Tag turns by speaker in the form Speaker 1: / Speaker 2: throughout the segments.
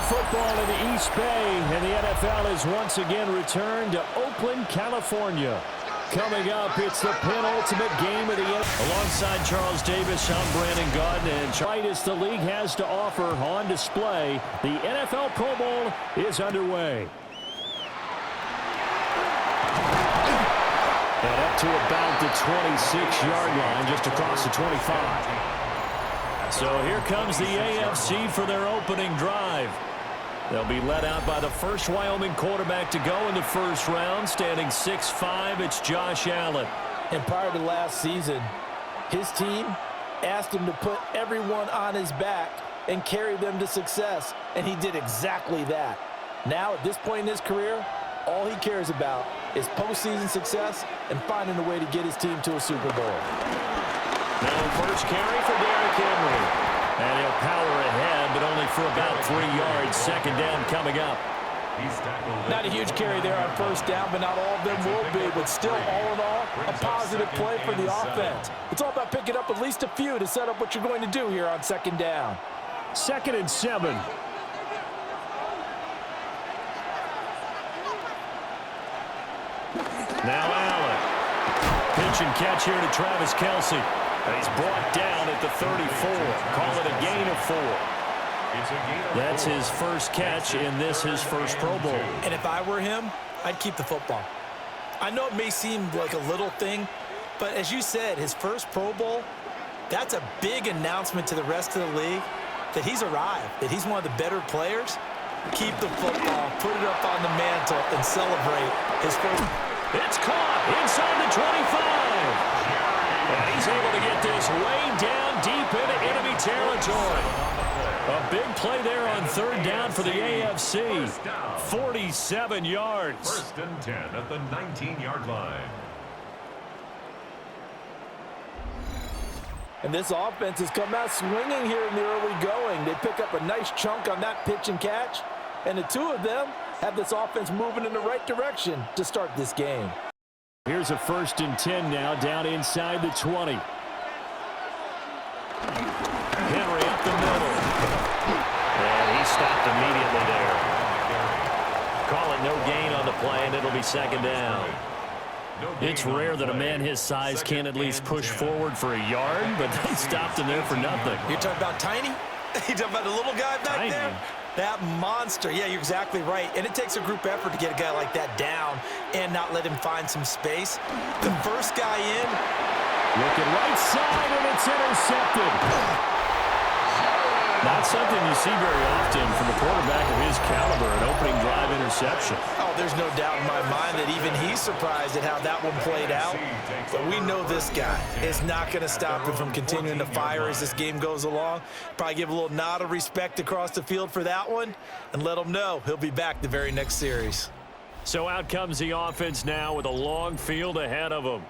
Speaker 1: football in the East Bay, and the NFL is once again returned to Oakland, California. Coming up, it's the penultimate game of the NFL. Alongside Charles Davis, I'm Brandon Gaudin, and the league has to offer on display. The NFL Pro Bowl is underway. And up to about the 26-yard line, just across the 25. So here comes the AFC for their opening drive. They'll be led out by the first Wyoming quarterback to go in the first round, standing 6'5". It's Josh Allen.
Speaker 2: And prior to last season, his team asked him to put everyone on his back and carry them to success, and he did exactly that. Now, at this point in his career, all he cares about is postseason success and finding a way to get his team to a Super Bowl.
Speaker 1: Now first carry for Derrick Henry. And he'll power ahead, but only for about 3 yards. Second down coming up.
Speaker 2: Not a huge carry there on first down, but not all of them will be. But still, all in all, a positive play for the offense. It's all about picking up at least a few to set up what you're going to do here on second down.
Speaker 1: 2nd and 7. Now Allen. Pitch and catch here to Travis Kelce. He's brought down at the 34. Call it a gain of 4. That's his first catch in his first Pro Bowl.
Speaker 2: And if I were him, I'd keep the football. I know it may seem like a little thing, but as you said, his first Pro Bowl, that's a big announcement to the rest of the league that he's arrived, that he's one of the better players. Keep the football, put it up on the mantle, and celebrate his first.
Speaker 1: It's caught inside the 25. And he's able to get this way down deep into enemy territory. A big play there on third down for the AFC. 47 yards.
Speaker 3: 1st and 10 at the 19-yard line.
Speaker 2: And this offense has come out swinging here in the early going. They pick up a nice chunk on that pitch and catch. And the two of them have this offense moving in the right direction to start this game.
Speaker 1: Here's a 1st and 10 now, down inside the 20. Henry up the middle. And he stopped immediately there. Call it no gain on the play, and it'll be 2nd down. It's rare that a man his size can't at least push forward for a yard, but they stopped him there for nothing.
Speaker 2: You're talking about tiny? You're talking about the little guy back there? That monster. Yeah, you're exactly right. And it takes a group effort to get a guy like that down and not let him find some space. The first guy in.
Speaker 1: Looking right side, and it's intercepted. Not something you see very often from a quarterback of his caliber, an opening drive interception.
Speaker 2: Oh, there's no doubt in my mind that even he's surprised at how that one played out. But we know this guy is not going to stop him from continuing to fire as this game goes along. Probably give a little nod of respect across the field for that one and let him know he'll be back the very next series.
Speaker 1: So out comes the offense now with a long field ahead of them.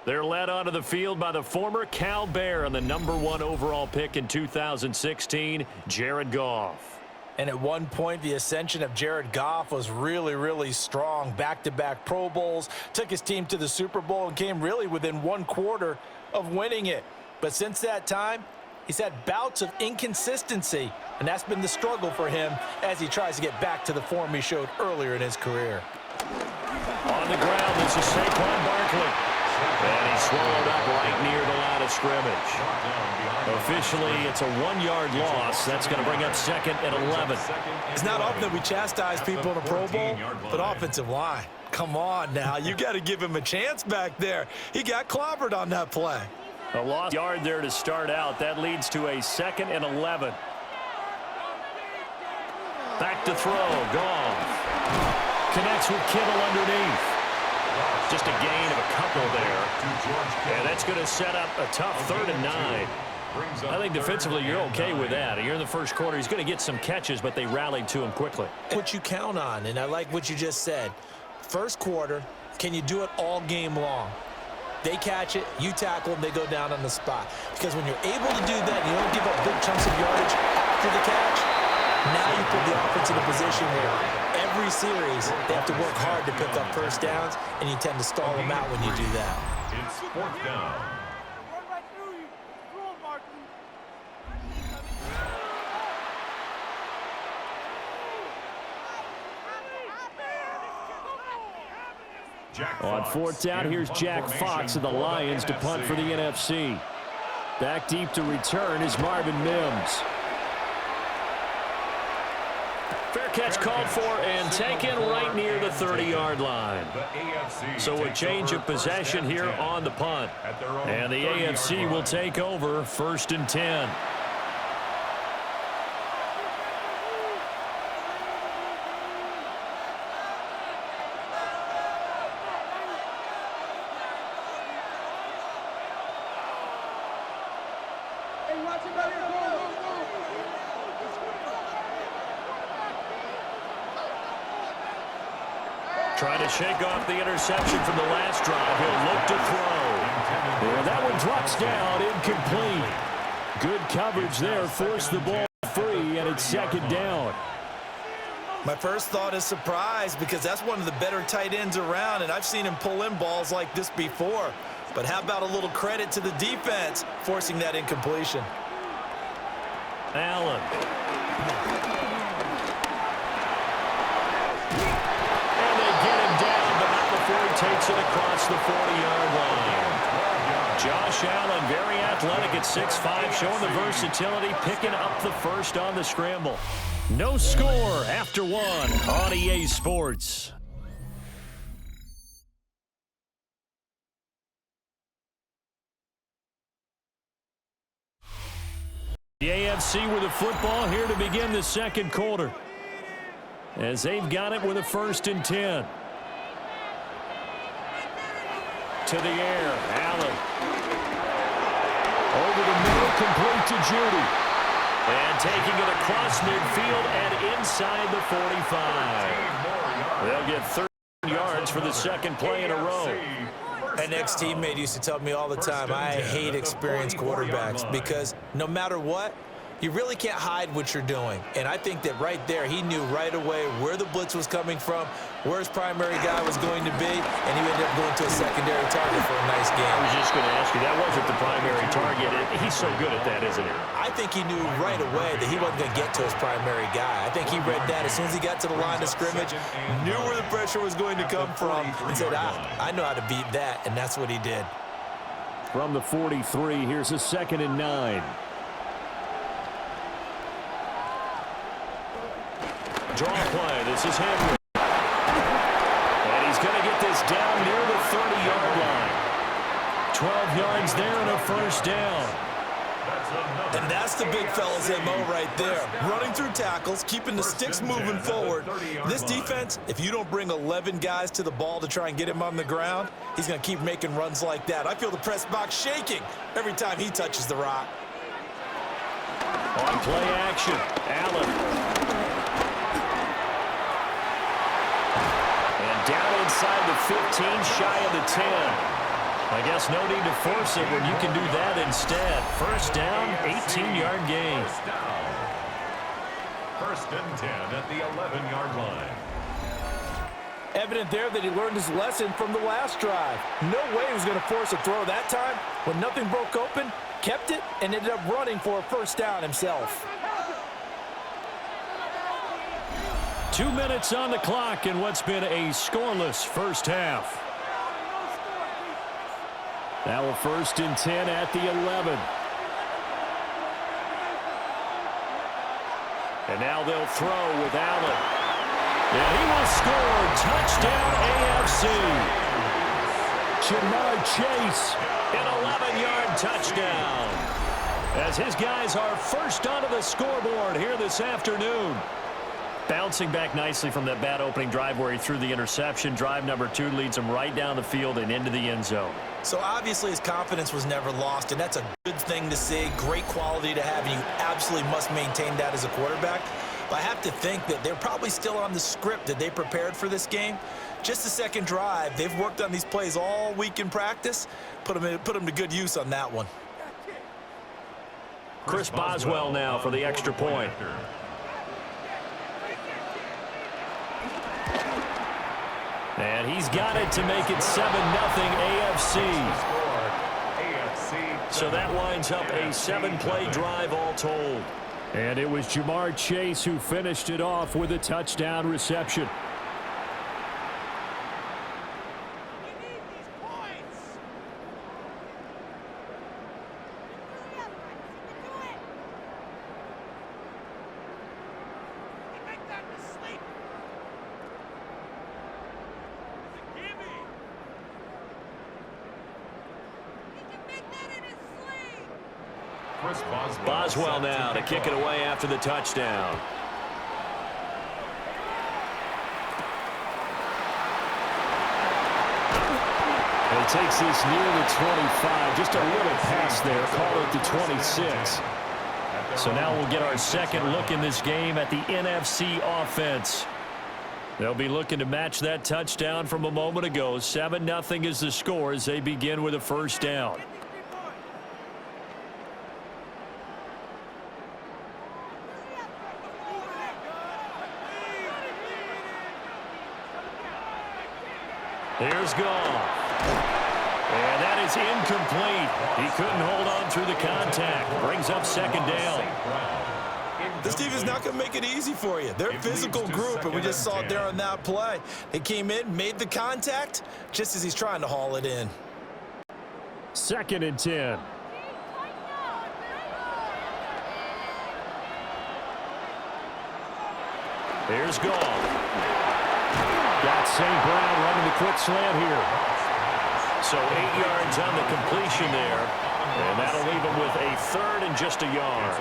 Speaker 1: They're led onto the field by the former Cal Bear and the #1 overall pick in 2016, Jared Goff.
Speaker 2: And at one point, the ascension of Jared Goff was really, really strong. Back-to-back Pro Bowls, took his team to the Super Bowl and came really within 1/4 of winning it. But since that time, he's had bouts of inconsistency, and that's been the struggle for him as he tries to get back to the form he showed earlier in his career.
Speaker 1: On the ground, this is Saquon Barkley. And he's swallowed up right near the line of scrimmage. Officially, it's a 1-yard loss. That's going to bring up 2nd and 11.
Speaker 2: It's not often that we chastise people in a Pro Bowl, but offensive line. Come on now. You got to give him a chance back there. He got clobbered on that play.
Speaker 1: A lost yard there to start out. That leads to a 2nd and 11. Back to throw. Goff connects with Kittle underneath. Just a gain of a couple there. And that's going to set up a tough 3rd and 9. I think defensively you're okay with that. You're in the first quarter. He's going to get some catches, but they rallied to him quickly.
Speaker 2: What you count on, and I like what you just said. First quarter, can you do it all game long? They catch it, you tackle them, they go down on the spot. Because when you're able to do that and you don't give up big chunks of yardage after the catch, now you put the offense in a position where every series they have to work hard to pick up first downs, and you tend to stall them out when you do that.
Speaker 3: It's 4th down.
Speaker 1: On fourth down, here's Jack Fox of the Lions to punt for the NFC. Back deep to return is Marvin Mims. Fair catch called for and taken right near the 30-yard line. So a change of possession here on the punt. And the AFC will take over 1st and 10. Trying to shake off the interception from the last drive. He'll look to throw. And that one drops down, incomplete. Good coverage there, forced the ball free, and it's 2nd down.
Speaker 2: My first thought is surprise because that's one of the better tight ends around, and I've seen him pull in balls like this before. But how about a little credit to the defense forcing that incompletion?
Speaker 1: Allen. He takes it across the 40-yard line. Josh Allen, very athletic at 6'5", showing the versatility, picking up the first on the scramble. No score after 1 on EA Sports. The AFC with the football here to begin the 2nd quarter, as they've got it with a 1st and 10. To the air, Allen. Over the middle, complete to Judy. And taking it across midfield and inside the 45. They'll get 30 yards for the 2nd play in a row.
Speaker 2: An ex-teammate used to tell me all the time, I hate experienced quarterbacks because no matter what, you really can't hide what you're doing. And I think that right there, he knew right away where the blitz was coming from, where his primary guy was going to be, and he ended up going to a secondary target for a nice game.
Speaker 1: I was just going to ask you, that wasn't the primary target. He's so good at that, isn't he?
Speaker 2: I think he knew right away that he wasn't going to get to his primary guy. I think he read that as soon as he got to the line of scrimmage, knew where the pressure was going to come from, and said, I know how to beat that, and that's what he did.
Speaker 1: From the 43, here's a 2nd and 9. Draw play. This is Henry. And he's going to get this down near the 30-yard line. 12 yards there and a 1st down.
Speaker 2: And that's the big fella's MO right there. Running through tackles, keeping the sticks moving forward. This defense, if you don't bring 11 guys to the ball to try and get him on the ground, he's going to keep making runs like that. I feel the press box shaking every time he touches the rock.
Speaker 1: On play action, Allen. Down inside the 15, shy of the 10. I guess no need to force it when you can do that instead. 1st down, 18-yard gain.
Speaker 3: 1st and 10 at the 11-yard line.
Speaker 2: Evident there that he learned his lesson from the last drive. No way he was going to force a throw that time. When nothing broke open, kept it, and ended up running for a 1st down himself.
Speaker 1: 2 minutes on the clock in what's been a scoreless 1st half. Now a 1st and 10 at the 11. And now they'll throw with Allen. And he will score. Touchdown AFC. Jamar Chase, an 11-yard touchdown. As his guys are first onto the scoreboard here this afternoon. Bouncing back nicely from that bad opening drive where he threw the interception. Drive number 2 leads him right down the field and into the end zone.
Speaker 2: So obviously his confidence was never lost, and that's a good thing to see. Great quality to have, and you absolutely must maintain that as a quarterback. But I have to think that they're probably still on the script that they prepared for this game. Just the 2nd drive. They've worked on these plays all week in practice. Put them to good use on that one.
Speaker 1: Chris Boswell now for the extra point. And he's got it to make it 7-0 AFC. So that winds up a 7-play drive all told. And it was Jamar Chase who finished it off with a touchdown reception. Boswell now to kick it away after the touchdown. And he takes this near the 25. Just a little pass there. Call it the 26. So now we'll get our second look in this game at the NFC offense. They'll be looking to match that touchdown from a moment ago. 7-0 is the score as they begin with a first down. Here's Goff. And that is incomplete. He couldn't hold on through the contact. Brings up second down.
Speaker 2: This team is not going to make it easy for you. They're a physical group, and we just saw it there on that play. They came in, made the contact, just as he's trying to haul it in.
Speaker 1: 2nd and 10. Here's Goff. Got St. Brown running the quick slant here. So 8 yards on the completion there. And that'll leave him with a 3rd and just a yard.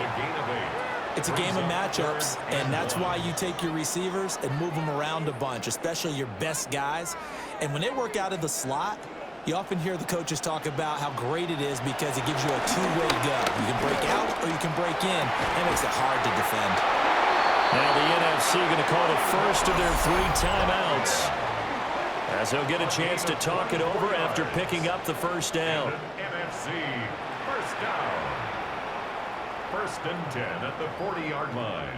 Speaker 2: It's a game of matchups, and that's why you take your receivers and move them around a bunch, especially your best guys. And when they work out of the slot, you often hear the coaches talk about how great it is because it gives you a two-way go. You can break out or you can break in. That makes it hard to defend.
Speaker 1: Now the NFC going to call the first of their 3 timeouts, as they'll get a chance to talk it over after picking up the first down.
Speaker 3: NFC first down. 1st and 10 at the 40-yard line.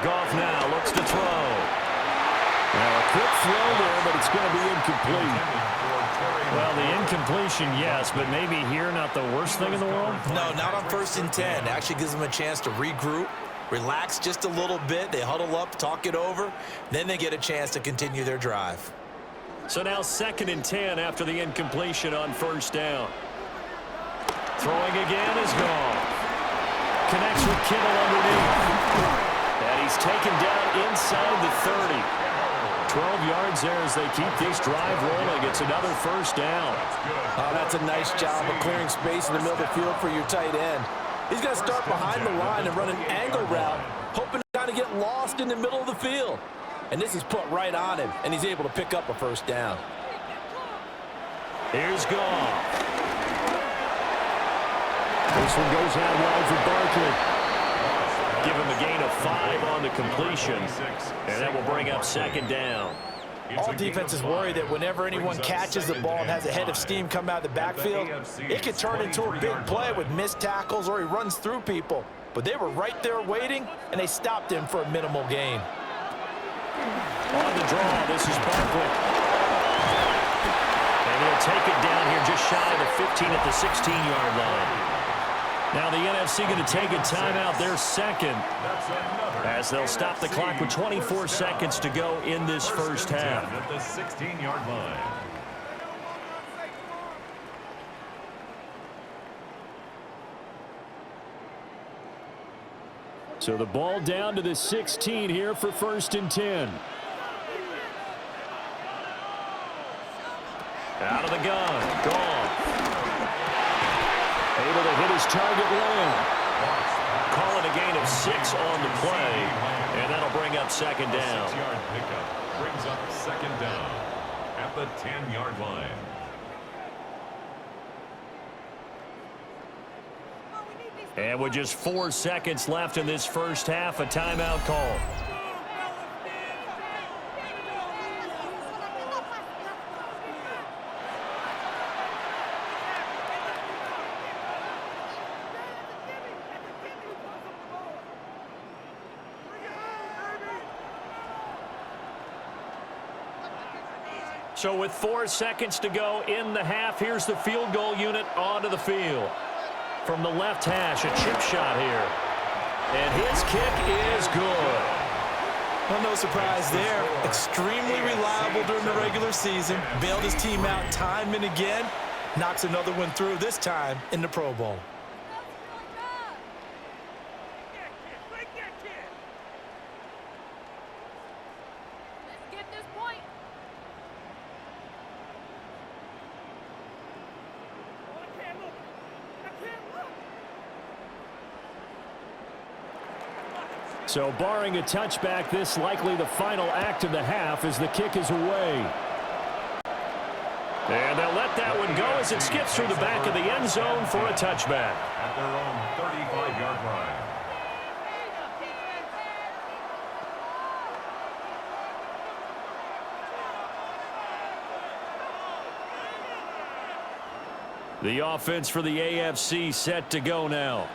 Speaker 1: Goff now looks to throw. Now a quick throw there, but it's going to be incomplete. Well, the incompletion, yes, but maybe here not the worst thing in the world?
Speaker 2: No, not on 1st and 10. It actually gives them a chance to regroup, relax just a little bit. They huddle up, talk it over. Then they get a chance to continue their drive.
Speaker 1: So now 2nd and 10 after the incompletion on 1st down. Throwing again is Goff. Connects with Kittle underneath. And he's taken down inside the 30. 12 yards there as they keep this drive rolling. It's another first down.
Speaker 4: Oh, that's a nice job of clearing space in the middle of the field for your tight end. He's going to start behind the line and run an angle route, hoping to kind of get lost in the middle of the field. And this is put right on him, and he's able to pick up a first down.
Speaker 1: Here's Goff. This one goes out wide for Barkley. Give him a gain of 5 on the completion, and that will bring up 2nd down.
Speaker 4: All defenses worry that whenever anyone catches the ball and has a head of steam come out of the backfield, it could turn into a big play with missed tackles or he runs through people. But they were right there waiting, and they stopped him for a minimal gain.
Speaker 1: On the draw, this is Barkley. And he'll take it down here just shy of the 15 at the 16-yard line. Now the NFC going to take a timeout, their 2nd, as they'll stop the clock with 24 seconds to go in this first half.
Speaker 3: At the 16-yard line.
Speaker 1: So the ball down to the 16 here for 1st and 10. Out of the gun, Goff. Able to hit his target low. Call it a gain of 6 on the play, and that'll bring up 2nd down.
Speaker 3: 6-yard pickup brings up 2nd down at the 10-yard line.
Speaker 1: And with just 4 seconds left in this first half, a timeout call. So with 4 seconds to go in the half, here's the field goal unit onto the field. From the left hash, a chip shot here. And his kick is good.
Speaker 2: Well, no surprise there. Extremely reliable during the regular season. Bailed his team out time and again. Knocks another one through, this time in the Pro Bowl.
Speaker 1: So barring a touchback, this likely the final act of the half as the kick is away. And they'll let that one go as it skips through the back of the end zone for a touchback.
Speaker 3: At their own 35-yard line.
Speaker 1: The offense for the AFC set to go now.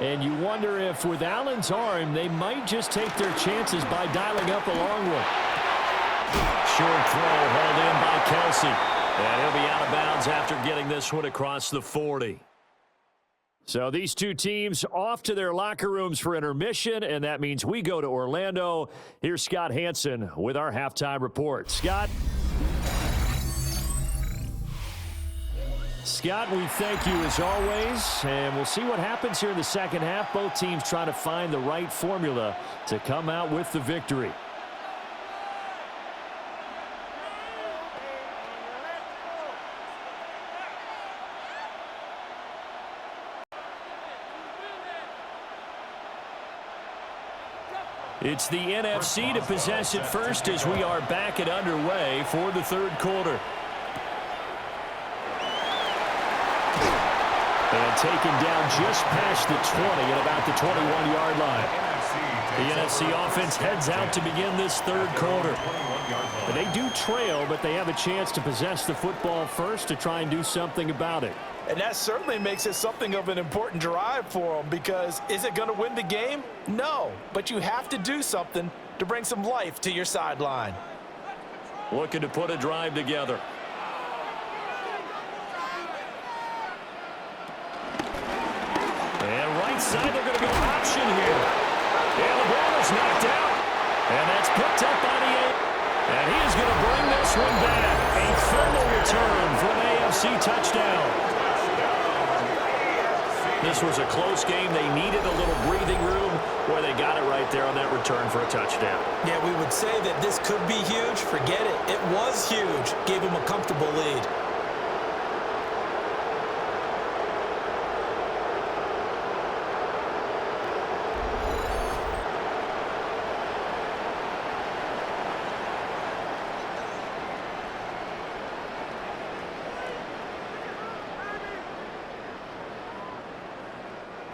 Speaker 1: And you wonder if with Allen's arm, they might just take their chances by dialing up a long one. Short throw hauled in by Kelsey. And he'll be out of bounds after getting this one across the 40. So these two teams off to their locker rooms for intermission, and that means we go to Orlando. Here's Scott Hansen with our halftime report. Scott? Scott, we thank you as always, and we'll see what happens here in the second half. Both teams trying to find the right formula to come out with the victory. It's the NFC to possess it first as we are back and underway for the third quarter. And taken down just past the 20 at about the 21-yard line. The NFC offense heads out to begin this third quarter. But they do trail, but they have a chance to possess the football first to try and do something about it.
Speaker 4: And that certainly makes it something of an important drive for them, because is it going to win the game? No, but you have to do something to bring some life to your sideline.
Speaker 1: Looking to put a drive together. And right side, they're going to go option here. And the ball is knocked out. And that's picked up by the 8. And he is going to bring this one back. A fumble return for an AFC touchdown. This was a close game. They needed a little breathing room where they got it right there on that return for a touchdown.
Speaker 2: Yeah, we would say that this could be huge. Forget it. It was huge. Gave them a comfortable lead.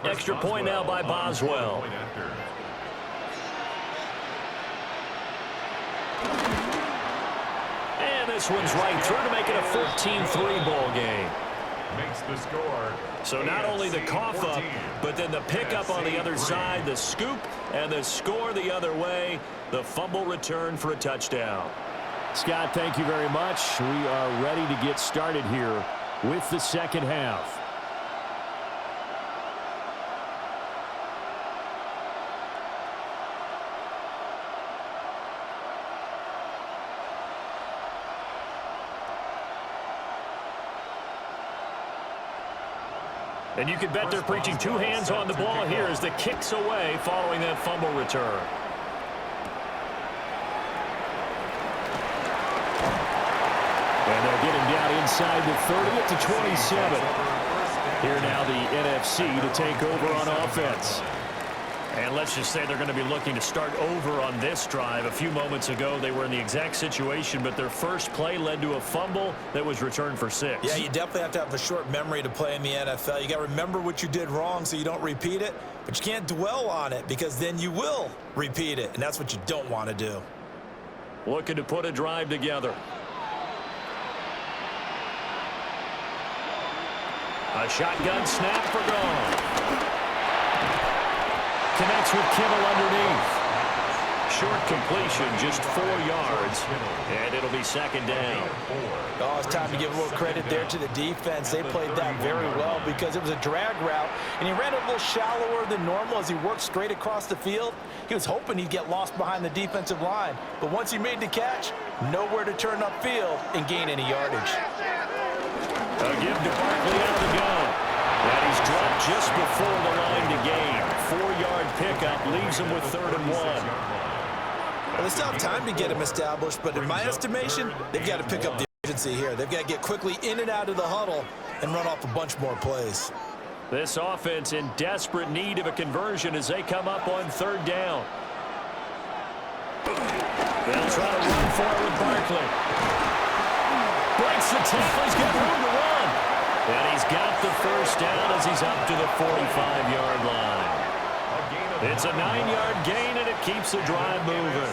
Speaker 1: Extra point now by Boswell. And this one's right through to make it a 14-3 ball game.
Speaker 3: Makes the score.
Speaker 1: So not only the cough up, but then the pickup on the other side, the scoop, and the score the other way. The fumble return for a touchdown. Scott, thank you very much. We are ready to get started here with the second half. And you can bet they're preaching two hands on the ball here as the kick's away following that fumble return. And they'll get him down inside the 30 to 27. Here now the NFC to take over on offense. And let's just say they're going to be looking to start over on this drive. A few moments ago, they were in the exact situation, but their first play led to a fumble that was returned for 6.
Speaker 2: Yeah, you definitely have to have a short memory to play in the NFL. You got to remember what you did wrong so you don't repeat it, but you can't dwell on it because then you will repeat it, and that's what you don't want to do.
Speaker 1: Looking to put a drive together. A shotgun snap for gone. Connects with Kittle underneath. Short completion, just 4 yards, and it'll be second down.
Speaker 2: Oh, it's time to give a little credit there to the defense. They played that very well because it was a drag route, and he ran it a little shallower than normal as he worked straight across the field. He was hoping he'd get lost behind the defensive line, but once he made the catch, nowhere to turn upfield and gain any yardage.
Speaker 1: A give to Barkley out of the gun. And he's dropped just before the line to gain. 4-yard pickup leaves him with 3rd and 1.
Speaker 2: Well, they still have time to get him established, but in my estimation, they've got to pick up the urgency here. They've got to get quickly in and out of the huddle and run off a bunch more plays.
Speaker 1: This offense in desperate need of a conversion as they come up on third down. They'll try to run for it with Barkley. Breaks the tackle. He's got room to run. And he's got the first down as he's up to the 45-yard line. It's a 9-yard gain, and it keeps the drive moving.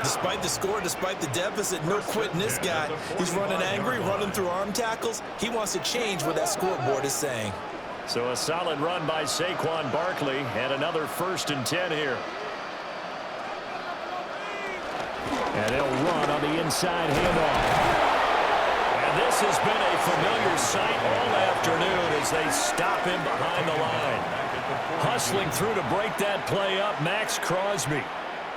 Speaker 2: Despite the score, despite the deficit, no quitting this guy. He's running angry, running through arm tackles. He wants to change what that scoreboard is saying.
Speaker 1: So a solid run by Saquon Barkley, and another 1st and 10 here. And they'll run on the inside handoff. And this has been a familiar sight all afternoon as they stop him behind the line. Hustling through to break that play up, Max Crosby.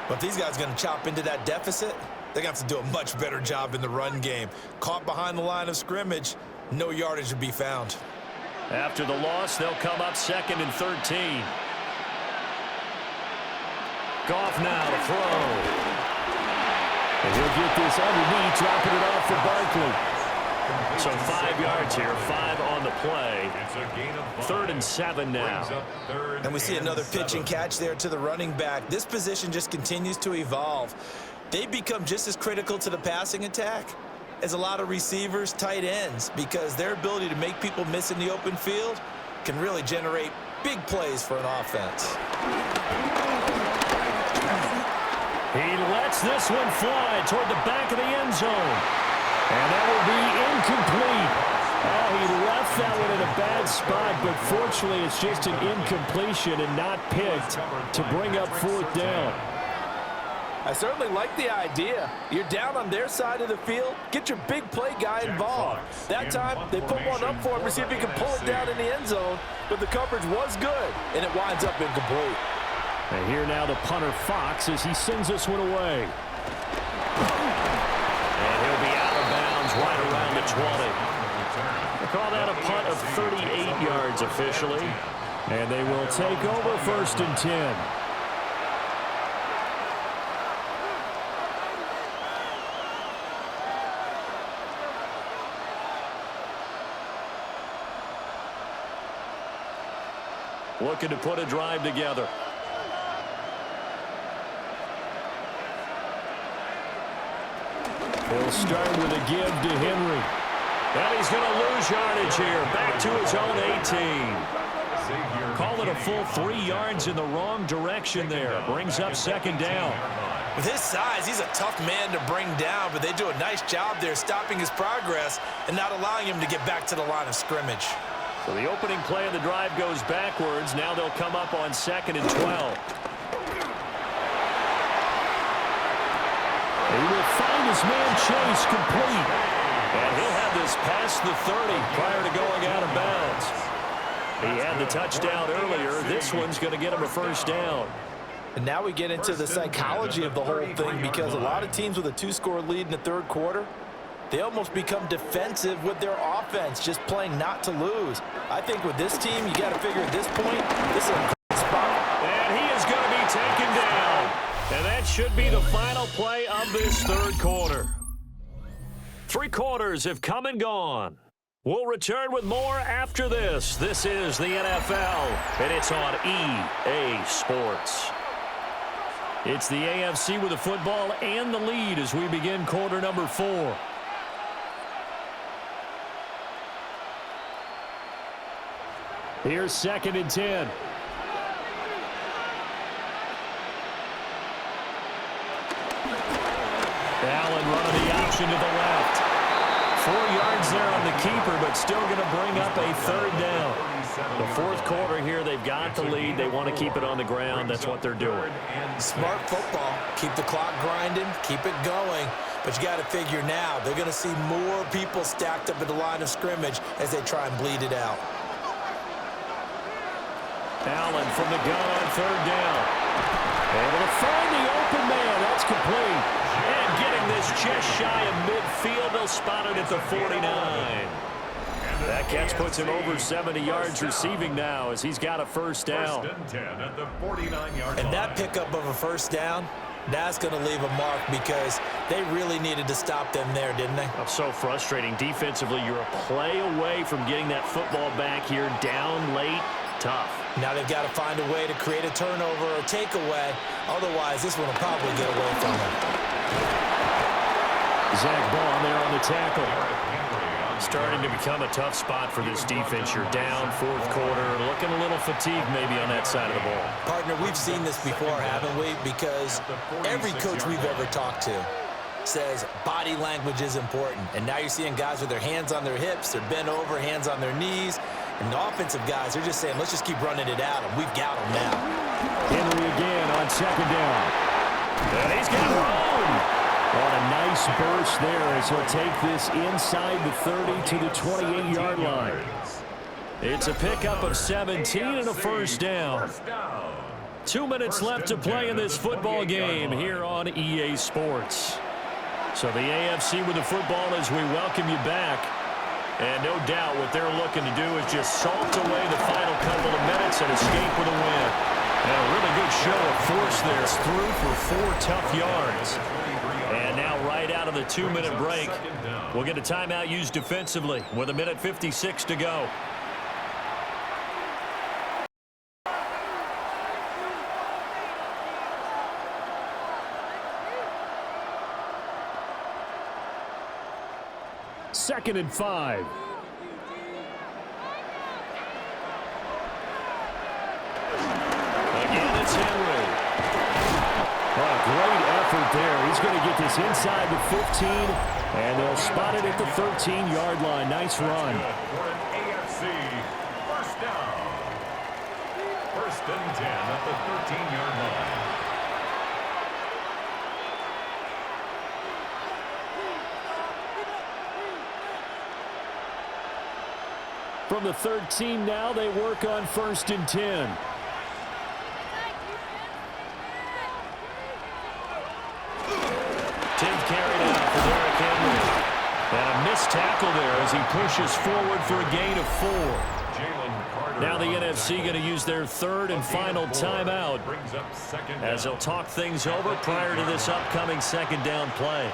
Speaker 2: But if these guys are going to chop into that deficit, they're going to have to do a much better job in the run game. Caught behind the line of scrimmage, no yardage to be found.
Speaker 1: After the loss, they'll come up 2nd and 13. Goff now to throw. And he'll get this underneath, dropping it off for Barkley. So 5 yards here, 5 on the play. 3rd and 7 now.
Speaker 2: And we see another pitch and catch there to the running back. This position just continues to evolve. They become just as critical to the passing attack as a lot of receivers, tight ends, because their ability to make people miss in the open field can really generate big plays for an offense.
Speaker 1: He lets this one fly toward the back of the end zone. And that will be incomplete. Oh, he left that one in a bad spot, but fortunately it's just an incompletion and not picked to bring up 4th down.
Speaker 4: I certainly like the idea. You're down on their side of the field. Get your big play guy involved. That time, they put one up for him to see if he can pull it down in the end zone, but the coverage was good, and it winds up incomplete.
Speaker 1: And here now the punter Fox as he sends this one away. And he'll be out of bounds right around the 20. They call that a punt of 38 yards officially. And they will take over 1st and 10. Looking to put a drive together. He'll start with a give to Henry. And he's going to lose yardage here. Back to his own 18. Call it a full 3 yards in the wrong direction there. Brings up 2nd down.
Speaker 2: With his size, he's a tough man to bring down, but they do a nice job there stopping his progress and not allowing him to get back to the line of scrimmage.
Speaker 1: So the opening play of the drive goes backwards. Now they'll come up on 2nd and 12. He will find his man Chase complete. And he'll have this past the 30 prior to going out of bounds. He had the touchdown earlier. This one's going to get him a 1st down.
Speaker 4: And now we get into the psychology of the whole thing, because a lot of teams with a 2-score lead in the 3rd quarter, they almost become defensive with their offense, just playing not to lose. I think with this team, you got to figure at this point, this is a great spot.
Speaker 1: And he is going to be taken down. And that should be the final play of this 3rd quarter. 3 quarters have come and gone. We'll return with more after this. This is the NFL, and it's on EA Sports. It's the AFC with the football and the lead as we begin quarter number 4. Here's 2nd and 10. Allen running the option to the left. 4 yards there on the keeper, but still going to bring up a 3rd down. The 4th quarter here, they've got the lead. They want to keep it on the ground. That's what they're doing.
Speaker 2: Smart football. Keep the clock grinding, keep it going. But you got to figure now, they're going to see more people stacked up at the line of scrimmage as they try and bleed it out.
Speaker 1: Allen from the gun on 3rd down. Able to find the open man. That's complete. And getting this just shy of midfield. They'll spot it at the 49. That catch puts him over 70 yards receiving now as he's got a 1st down.
Speaker 3: First and 10 at the 49-yard line.
Speaker 2: And that pickup of a 1st down, That's going to leave a mark because they really needed to stop them there, didn't they?
Speaker 1: Oh, so frustrating. Defensively, you're a play away from getting that football back here. Down late, tough.
Speaker 2: Now they've got to find a way to create a turnover or takeaway. Otherwise, this one will probably get away from them.
Speaker 1: Zach Baum there on the tackle. Starting to become a tough spot for this defense. You're down, fourth quarter, looking a little fatigued maybe on that side of the ball.
Speaker 2: Partner, we've seen this before, haven't we? Because every coach we've ever talked to says body language is important. And now you're seeing guys with their hands on their hips, they're bent over, hands on their knees. And the offensive guys, they're just saying, let's just keep running it at them. We've got them now.
Speaker 1: Henry again on second down. And he's got room. On a nice burst there as he'll take this inside the 30 to the 28-yard line. It's a pickup of 17 and a first down. 2 minutes left to play in this football game here on EA Sports. So the AFC with the football as we welcome you back. And no doubt what they're looking to do is just salt away the final couple of minutes and escape with a win. And a really good show of force there. It's through for 4 tough yards. And now right out of the 2-minute break, we'll get a timeout used defensively with 1:56 to go. Second and 5. Again, it's Henry. Oh, great effort there. He's going to get this inside the 15, and they'll spot it at the 13-yard line. Nice run.
Speaker 3: For an AFC first down. First and 10 at the 13-yard line.
Speaker 1: From the 13 now, they work on first and 10. Tim carried out for Derrick Henry. And a missed tackle there as he pushes forward for a gain of 4. Now the NFC going to use their third and final timeout as they'll talk things over prior to this upcoming second down play.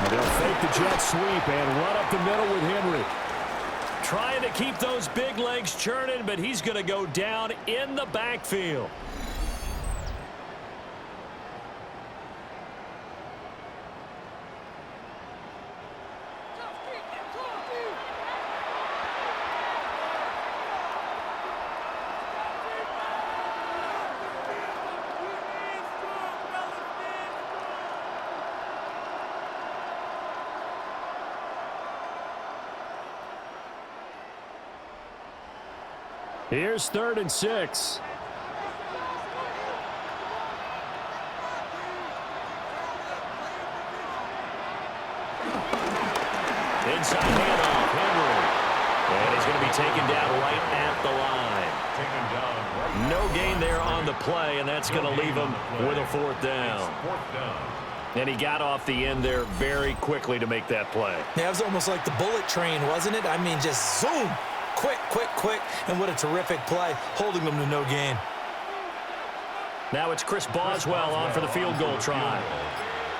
Speaker 1: They'll fake the jet sweep and run up the middle with Henry. Trying to keep those big legs churning, but he's going to go down in the backfield. Here's 3rd and 6. Inside handoff, Henry. And he's going to be taken down right at the line. No gain there on the play, and that's going to leave him with a 4th down. And he got off the end there very quickly to make that play.
Speaker 2: Yeah, it was almost like the bullet train, wasn't it? I mean, just zoom. Quick, and what a terrific play, holding them to no gain.
Speaker 1: Now it's Chris Boswell on for the field goal try.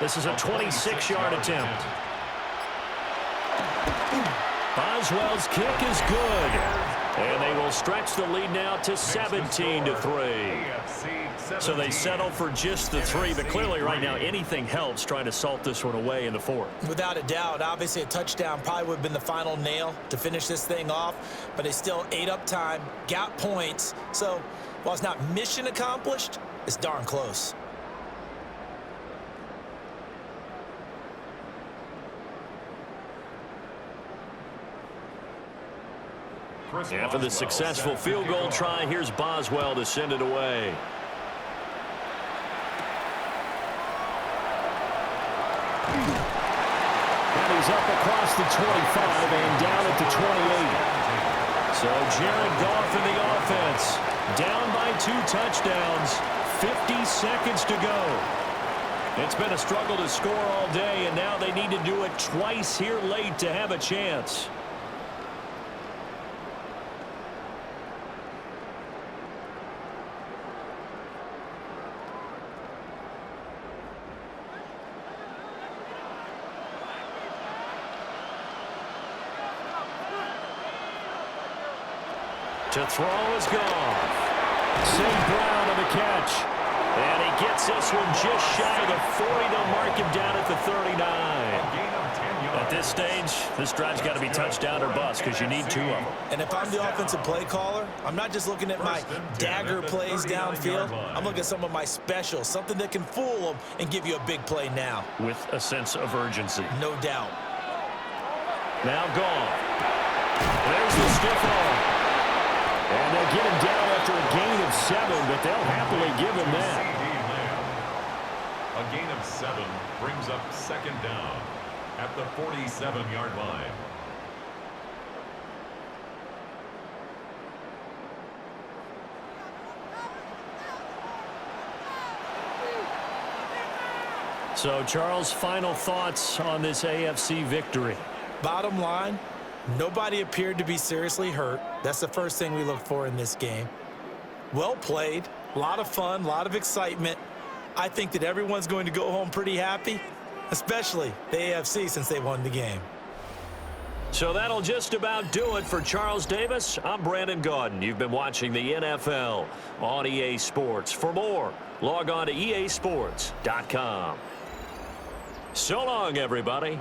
Speaker 1: This is a 26-yard attempt. Boswell's kick is good. And they will stretch the lead now to 17-3. So they settle for just the 3, but clearly right now anything helps trying to salt this one away in the 4th.
Speaker 2: Without a doubt, obviously a touchdown probably would have been the final nail to finish this thing off, but they still ate up time, got points. So while it's not mission accomplished, it's darn close.
Speaker 1: After the successful field goal try, here's Boswell to send it away. And he's up across the 25 and down at the 28. So Jared Goff in the offense, down by 2 touchdowns, 50 seconds to go. It's been a struggle to score all day, and now they need to do it twice here late to have a chance. To throw is gone. St. Brown on the catch. And he gets this one just shy of the 40. They'll mark him down at the 39. At this stage, this drive's got to be touchdown or bust because you need 2 of them.
Speaker 2: And if I'm the offensive play caller, I'm not just looking at my dagger plays downfield. I'm looking at some of my specials, something that can fool them and give you a big play now.
Speaker 1: With a sense of urgency.
Speaker 2: No doubt.
Speaker 1: Now gone. There's the stiff arm. And they'll get him down after a gain of 7, but they'll happily give him that.
Speaker 3: A gain of 7 brings up 2nd down at the 47-yard line.
Speaker 1: So, Charles, final thoughts on this AFC victory?
Speaker 2: Bottom line, nobody appeared to be seriously hurt. That's the first thing we look for in this game. Well played, a lot of fun, a lot of excitement. I think that everyone's going to go home pretty happy, especially the AFC since they won the game.
Speaker 1: So that'll just about do it for Charles Davis. I'm Brandon Gaudin. You've been watching the NFL on EA Sports. For more, log on to easports.com. So long, everybody.